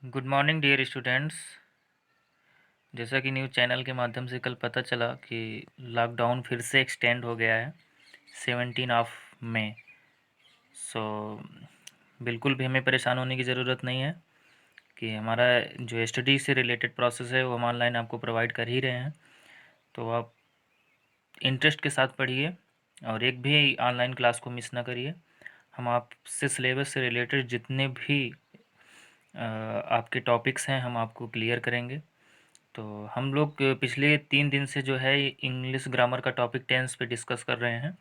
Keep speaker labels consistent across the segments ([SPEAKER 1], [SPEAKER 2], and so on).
[SPEAKER 1] Good morning dear students. जैसा कि news channel के माध्यम से कल पता चला कि लॉकडाउन फिर से एक्सटेंड हो गया है 17 मई। सो बिल्कुल भी हमें परेशान होने की ज़रूरत नहीं है कि हमारा जो स्टडी से रिलेटेड प्रोसेस है वो हम ऑनलाइन आपको प्रोवाइड कर ही रहे हैं। तो आप इंटरेस्ट के साथ पढ़िए और एक भी ऑनलाइन क्लास को मिस ना करिए। हम आपसे सिलेबस से रिलेटेड जितने भी आपके टॉपिक्स हैं हम आपको क्लियर करेंगे। तो हम लोग पिछले 3 दिन से जो है इंग्लिश ग्रामर का टॉपिक टेंस पे डिस्कस कर रहे हैं।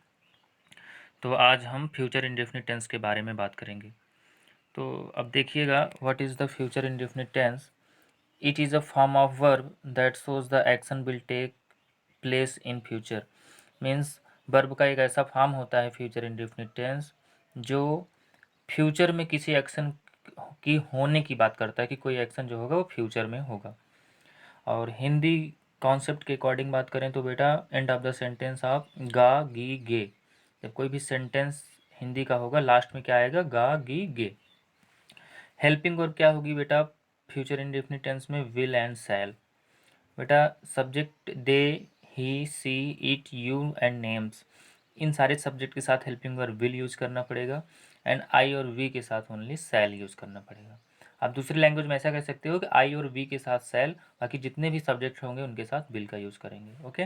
[SPEAKER 1] तो आज हम फ्यूचर इंडेफिनिट टेंस के बारे में बात करेंगे। तो अब देखिएगा, what is the future indefinite tense. It is a form of verb that shows the action will take place in future. Means verb का एक ऐसा फॉर्म होता है फ्यूचर इंडेफिनिट टेंस जो फ्यूचर में किसी एक्शन की होने की बात करता है कि कोई एक्शन जो होगा वो फ्यूचर में होगा। और हिंदी कॉन्सेप्ट के अकॉर्डिंग बात करें तो बेटा एंड ऑफ द सेंटेंस आप गा गी गे, जब कोई भी सेंटेंस हिंदी का होगा लास्ट में क्या आएगा, गा गी गे। हेल्पिंग वर्ब क्या होगी बेटा फ्यूचर इंडेफिनिट टेंस में, विल एंड शैल। बेटा subject they, he, she, it, you and names, इन सारे सब्जेक्ट के साथ हेल्पिंग वर्ब विल यूज करना पड़ेगा एंड आई और वी के साथ ओनली शैल यूज करना पड़ेगा। आप दूसरी लैंग्वेज में ऐसा कह सकते हो कि आई और वी के साथ शैल, बाकी जितने भी सब्जेक्ट होंगे उनके साथ विल का यूज करेंगे। ओके,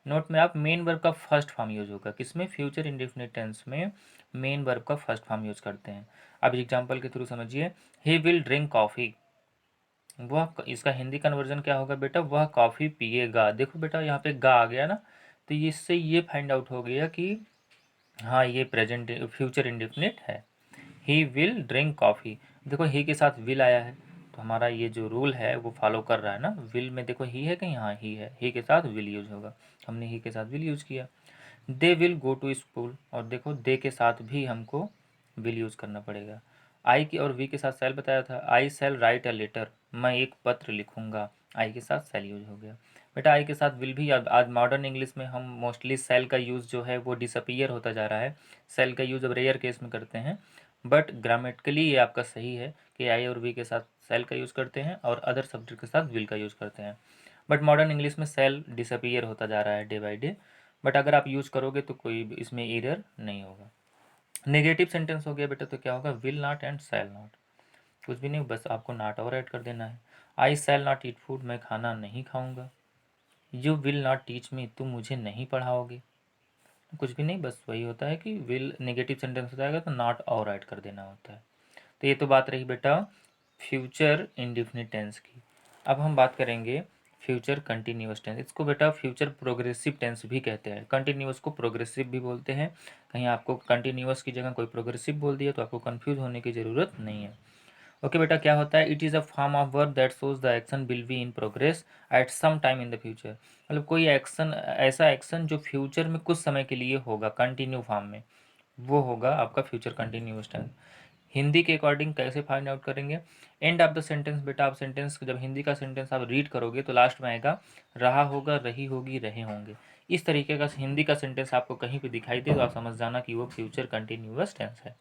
[SPEAKER 1] नोट में आप मेन वर्ब का फर्स्ट फॉर्म यूज होगा किसमें, फ्यूचर इंडेफिनिट टेंस में मेन वर्ब का फर्स्ट फॉर्म यूज करते हैं। अब एग्जाम्पल के थ्रू समझिए, ही विल ड्रिंक कॉफी, वह, इसका हिंदी कन्वर्जन क्या होगा बेटा, वह कॉफ़ी पिएगा। देखो बेटा यहाँ पे गा आ गया ना, तो इससे ये फाइंड आउट हो गया कि हाँ ये प्रेजेंट फ्यूचर इंडेफिनिट है। ही विल ड्रिंक कॉफ़ी, देखो ही के साथ विल आया है तो हमारा ये जो रूल है वो फॉलो कर रहा है ना। विल में देखो ही है कहीं, हाँ ही है, ही के साथ विल यूज होगा, हमने ही के साथ विल यूज किया। They will go to school, और देखो दे के साथ भी हमको विल यूज करना पड़ेगा। आई की और वी के साथ सेल बताया था, आई सेल राइट अ लेटर, मैं एक पत्र लिखूंगा, आई के साथ सेल यूज हो गया। बेटा आई के साथ विल भी, आज मॉडर्न इंग्लिश में हम मोस्टली सेल का यूज़ जो है वो डिसअपियर होता जा रहा है। सेल का यूज़ अब रेयर केस में करते हैं, बट ग्रामेटिकली ये आपका सही है कि आई और वी के साथ सेल का यूज़ करते हैं और अदर सब्जेक्ट के साथ विल का यूज़ करते हैं। बट मॉडर्न इंग्लिश में सेल डिसअपियर होता जा रहा है डे बाई डे, बट अगर आप यूज़ करोगे तो कोई इसमें एरर नहीं होगा। नेगेटिव सेंटेंस हो गया बेटा तो क्या होगा, will not and shall not, कुछ भी नहीं, बस आपको नॉट और ऐड कर देना है। आई शैल नॉट ईट फूड, मैं खाना नहीं खाऊंगा। You will not teach me, तुम मुझे नहीं पढ़ाओगे, कुछ भी नहीं, बस वही होता है कि विल नेगेटिव सेंटेंस हो जाएगा तो नॉट और ऐड कर देना होता है। तो ये तो बात रही बेटा फ्यूचर इंडिफिनिट टेंस की। अब हम बात करेंगे फ्यूचर कंटिन्यूअस टेंस। इसको बेटा फ्यूचर प्रोग्रेसिव टेंस भी कहते हैं, कंटिन्यूअस को प्रोग्रेसिव भी बोलते हैं। कहीं आपको कंटिन्यूअस की जगह कोई प्रोग्रेसिव बोल दिया तो आपको कंफ्यूज होने की ज़रूरत नहीं है। ओके बेटा, क्या होता है, it is a form of verb that shows the action will be in progress at some time in the future. मतलब कोई एक्शन, ऐसा एक्शन जो फ्यूचर में कुछ समय के लिए होगा कंटिन्यू फॉर्म में, वो होगा आपका फ्यूचर कंटिन्यूअस टेंस। हिंदी के अकॉर्डिंग कैसे फाइंड आउट करेंगे, एंड ऑफ द सेंटेंस बेटा, आप सेंटेंस जब हिंदी का सेंटेंस आप रीड करोगे तो लास्ट में आएगा रहा होगा, रही होगी, रहे होंगे। इस तरीके का हिंदी का सेंटेंस आपको कहीं पे दिखाई दे तो आप समझ जाना कि वो फ्यूचर कंटिन्यूअस टेंस है।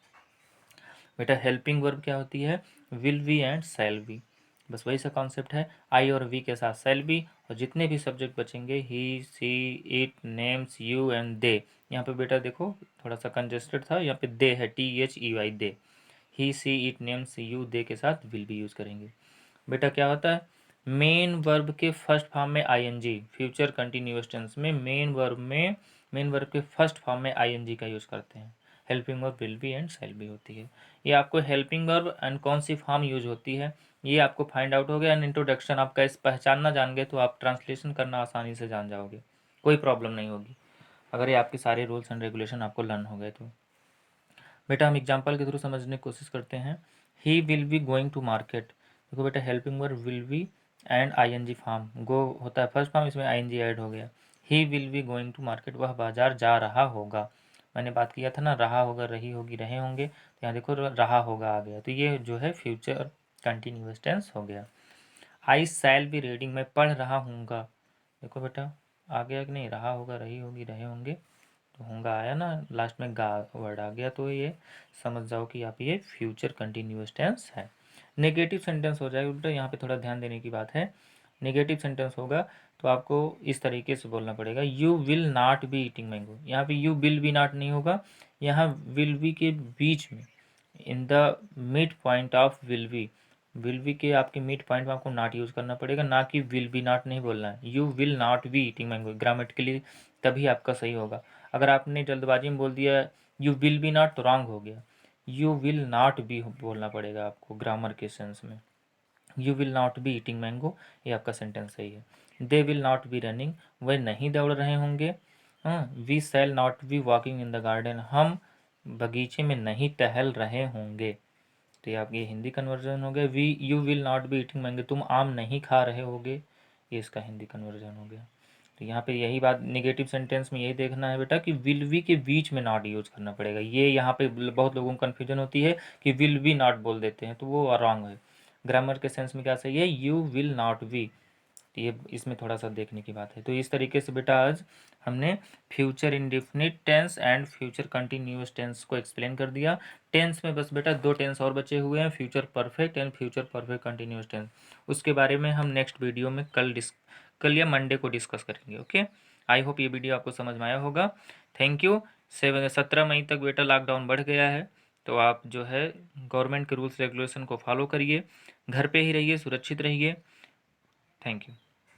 [SPEAKER 1] बेटा हेल्पिंग वर्ब क्या होती है, will be and shall be, बस वही सा कॉन्सेप्ट है, आई और वी के साथ शैल बी, और जितने भी सब्जेक्ट बचेंगे he, she, it, names, you and they. यहाँ पे बेटा देखो थोड़ा सा कंजेस्टेड था, यहाँ पे दे है, THEY they. He, she, it, names, you, they के साथ विल भी यूज़ करेंगे। बेटा क्या होता है, मेन वर्ब के फर्स्ट फॉर्म में आईएनजी, फ्यूचर कंटिन्यूअस टेंस में मेन वर्ब के फर्स्ट फॉर्म में आईएनजी का यूज़ करते हैं। Helping verb will be and shall be होती है। ये आपको हेल्पिंग वर्ब एंड कौन सी फॉर्म यूज होती है ये आपको फाइंड आउट हो गया। एंड इंट्रोडक्शन आपका इस पहचानना जान गए तो आप ट्रांसलेशन करना आसानी से जान जाओगे, कोई प्रॉब्लम नहीं होगी अगर ये आपके सारे रूल्स एंड रेगुलेशन आपको लर्न हो गए तो। बेटा हम एग्जाम्पल के थ्रू समझने की कोशिश करते हैं। He will be going to market, देखो बेटा helping verb will be and ING form, go होता है फर्स्ट फॉर्म, इसमें आईएनजी ऐड हो गया। He will be going to market, वह बाजार जा रहा होगा। मैंने बात किया था ना, रहा होगा, रही होगी, रहे होंगे, तो यहाँ देखो रहा होगा आ गया, तो ये जो है फ्यूचर कंटिन्यूअस टेंस हो गया। आई शैल बी रीडिंग, मैं पढ़ रहा हूँगा, देखो बेटा आ गया कि नहीं, रहा होगा, रही होगी, रहे होंगे, तो होंगे आया ना, लास्ट में गा वर्ड आ गया, तो ये समझ जाओ कि आप ये फ्यूचर कंटिन्यूअस टेंस है। नेगेटिव सेंटेंस हो जाएगा बेटा, यहाँ पे थोड़ा ध्यान देने की बात है। नेगेटिव सेंटेंस होगा तो आपको इस तरीके से बोलना पड़ेगा, you will not be eating mango. यहाँ पे यू विल बी नॉट नहीं होगा, यहाँ विल बी के बीच में, in the mid point of will be के आपके मिड पॉइंट में आपको नॉट यूज़ करना पड़ेगा, ना कि विल बी नॉट नहीं बोलना है। You will not be eating mango grammatically तभी आपका सही होगा। अगर आपने जल्दबाजी में बोल दिया यू विल बी नॉट तो रॉन्ग हो गया। यू विल नॉट बी बोलना पड़ेगा आपको ग्रामर के सेंस में। You will not be eating mango, ये आपका सेंटेंस सही है। They will not be running, वह नहीं दौड़ रहे होंगे। हाँ, we shall not be walking in the garden, हम बगीचे में नहीं टहल रहे होंगे। तो ये आपकी हिंदी कन्वर्जन हो गया। We you will not be eating mango, तुम आम नहीं खा रहे होगे, ये इसका हिंदी कन्वर्जन हो गया। तो यहाँ पे यही बात नेगेटिव सेंटेंस में यही देखना है बेटा कि विल बी के बीच में नॉट यूज करना पड़ेगा। ये यहाँ पे बहुत लोगों को कन्फ्यूजन होती है कि विल बी नॉट बोल देते हैं, तो वो रॉन्ग है। ग्रामर के सेंस में क्या सही है, यू विल नॉट बी। तो ये इसमें थोड़ा सा देखने की बात है। तो इस तरीके से बेटा आज हमने future indefinite tense and future continuous tense को एक्सप्लेन कर दिया। टेंस में बस बेटा दो टेंस और बचे हुए हैं, future perfect and future perfect continuous tense. उसके बारे में हम नेक्स्ट वीडियो में कल या मंडे को डिस्कस करेंगे। ओके, आई होप ये वीडियो आपको समझ में आया होगा। Thank you. 17 मई तक बेटा लॉकडाउन बढ़ गया है, तो आप जो है गवर्नमेंट के रूल्स रेगुलेशन को फॉलो करिए, घर पे ही रहिए, सुरक्षित रहिए। Thank you.